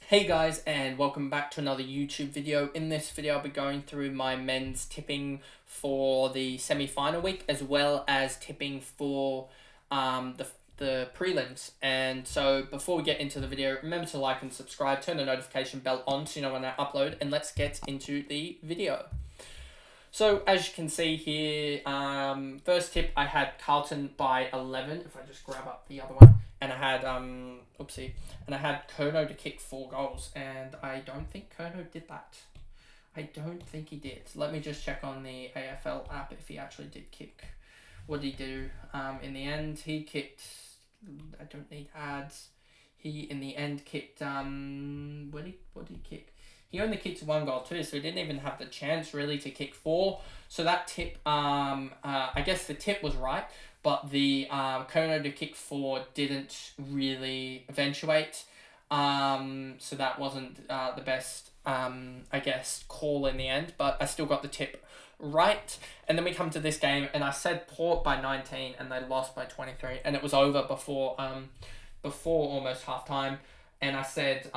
Hey guys, and welcome back to another YouTube video. In this video I'll be going through my men's tipping for the semi-final week as well as tipping for the prelims. And so before we get into the video, remember to like and subscribe, turn the notification bell on so you know when I upload, and let's get into the video. So as you can see here, first tip I had Carlton by 11. If I just grab up the other one, and I had and I had Kerno to kick 4 goals, and I don't think Kerno did that. I don't think he did. Let me just check on the AFL app if he actually did kick. What did he do? In the end, he kicked. I don't need ads. He in the end kicked. What did he kick? He only kicked 1 goal too, so he didn't even have the chance really to kick 4. So that tip, I guess the tip was right, but the Kerno to kick 4 didn't really eventuate. So that wasn't the best, I guess, call in the end, but I still got the tip right. And then we come to this game, and I said Port by 19, and they lost by 23, and it was over before almost half time. And I said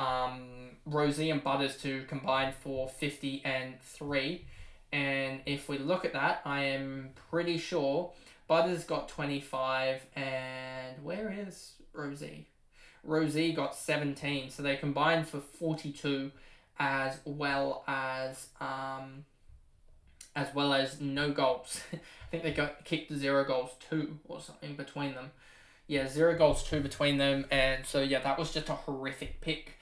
Rosie and Butters to combine for 50 and 3. And if we look at that, I am pretty sure Butters got 25, and where is Rosie? Rosie got 17, so they combined for 42, as well as no goals. I think they got kicked 0 goals 2 or something between them. Yeah, 0 goals 2 between them, and so yeah, that was just a horrific pick.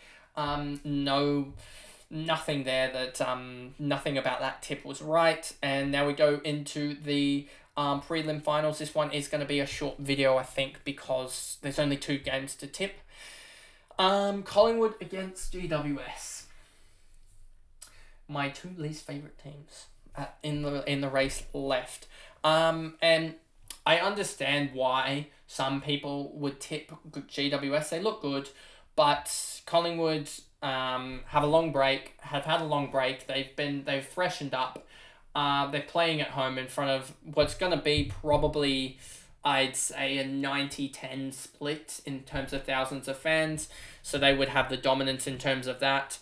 Nothing there that nothing about that tip was right. And now we go into the prelim finals. This one is going to be a short video, I think, because there's only 2 games to tip. Collingwood against GWS. My 2 least favorite teams in the race left. And I understand why some people would tip GWS. They look good, but Collingwood have had a long break. They've freshened up. They're playing at home in front of what's going to be probably, I'd say, a 90-10 split in terms of thousands of fans. So they would have the dominance in terms of that.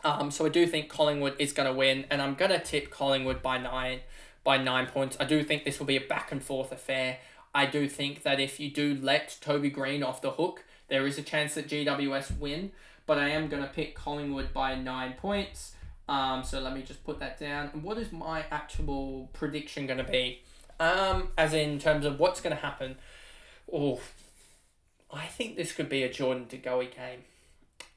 So I do think Collingwood is going to win, and I'm going to tip Collingwood by 9 points. I do think this will be a back and forth affair. I do think that if you do let Toby Green off the hook, there is a chance that GWS win, but I am going to pick Collingwood by 9 points. So let me just put that down. And what is my actual prediction going to be? As in terms of what's going to happen. Oh, I think this could be a Jordan De Goey game.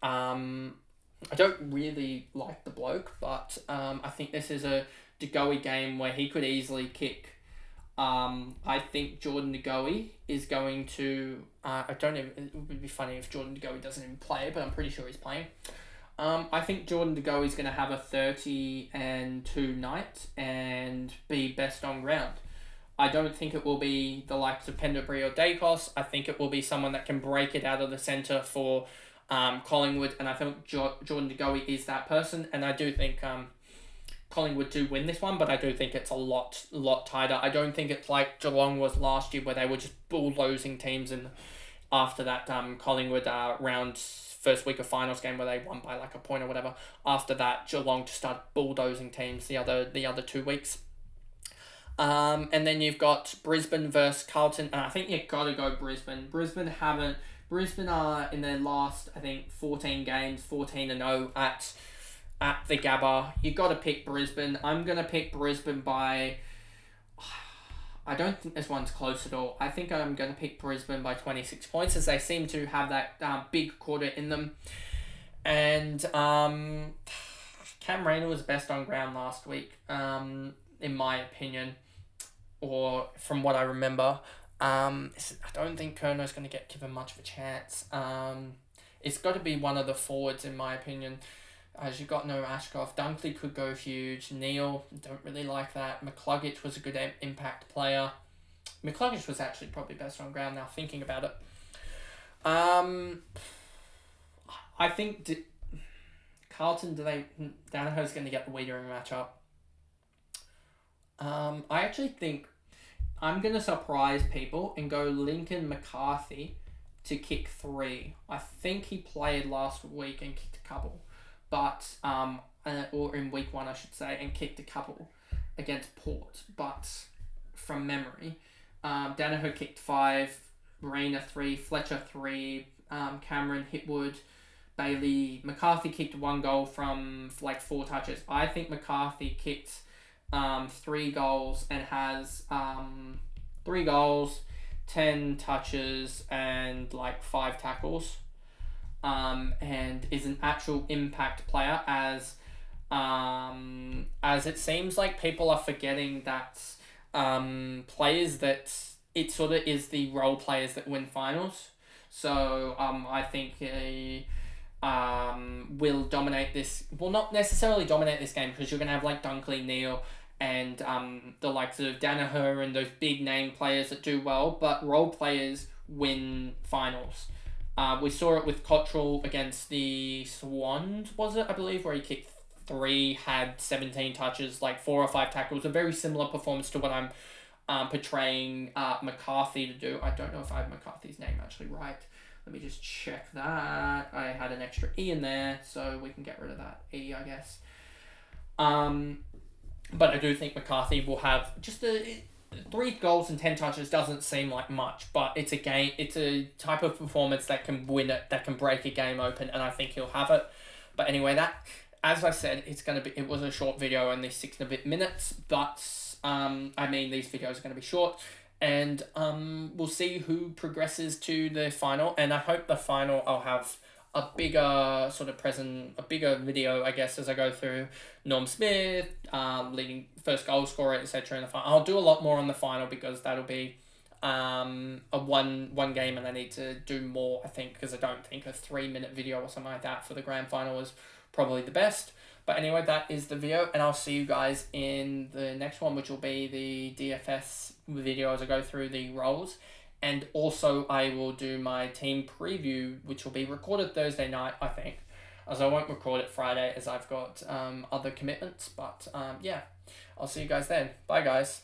I don't really like the bloke, but I think this is a De Goey game where he could easily kick. I think Jordan De Goey is going to. It would be funny if Jordan De Goey doesn't even play, but I'm pretty sure he's playing. I think Jordan De Goey is going to have a 30-2 night and be best on ground. I don't think it will be the likes of Pendlebury or Dacos. I think it will be someone that can break it out of the centre for Collingwood, and I think Jordan De Goey is that person, and I do think Collingwood do win this one, but I do think it's a lot tighter. I don't think it's like Geelong was last year where they were just bulldozing teams, and after that Collingwood round first week of finals game where they won by like a point or whatever. After that, Geelong just started bulldozing teams the other 2 weeks. And then you've got Brisbane versus Carlton, and I think you've got to go Brisbane. Brisbane are in their last, I think, 14 games, 14-0 at the Gabba. You got to pick Brisbane. I'm going to pick Brisbane by. I don't think this one's close at all. I think I'm going to pick Brisbane by 26 points, as they seem to have that big quarter in them. And Cam Rayner was best on ground last week, in my opinion, or from what I remember. I don't think Kerno's going to get given much of a chance. It's got to be one of the forwards, in my opinion. As you got no Ashcroft. Dunkley could go huge. Neil, don't really like that. McCluggage was a good impact player. McCluggage was actually probably best on ground now, thinking about it. I think Carlton, Danaher's going to get the Wiedering matchup. I actually think I'm going to surprise people and go Lincoln McCarthy to kick 3. I think he played last week and kicked a couple, but or in week 1 I should say, and kicked a couple against Port. But from memory, Danaher kicked 5, Reina 3, Fletcher 3, Cameron, Hitwood, Bailey, McCarthy kicked 1 goal from like 4 touches. I think McCarthy kicked 3 goals and has 3 goals, 10 touches, and like 5 tackles. And is an actual impact player, as it seems like people are forgetting that players that it sort of is the role players that win finals. So I think he will dominate this. Well, not necessarily dominate this game, because you're going to have like Dunkley, Neal, and the likes of Danaher and those big name players that do well, but role players win finals. We saw it with Cottrell against the Swans, was it? I believe, where he kicked 3, had 17 touches, like 4 or 5 tackles. A very similar performance to what I'm portraying McCarthy to do. I don't know if I have McCarthy's name actually right. Let me just check that. I had an extra E in there, so we can get rid of that E, I guess. But I do think McCarthy will have just 3 goals and 10 touches. Doesn't seem like much, but it's a game. It's a type of performance that can win it, that can break a game open, and I think he'll have it. But anyway, that, as I said, it was a short video, only 6 and a bit minutes, but I mean, these videos are going to be short, and we'll see who progresses to the final, and I hope the final I'll have a bigger video, I guess, as I go through Norm Smith, leading first goal scorer, etc. in the final. I'll do a lot more on the final, because that'll be a one game, and I need to do more, I think, because I don't think a 3-minute video or something like that for the grand final is probably the best. But anyway, that is the video, and I'll see you guys in the next one, which will be the DFS video as I go through the roles. And also I will do my team preview, which will be recorded Thursday night, I think, as I won't record it Friday as I've got other commitments. But yeah, I'll see you guys then. Bye, guys.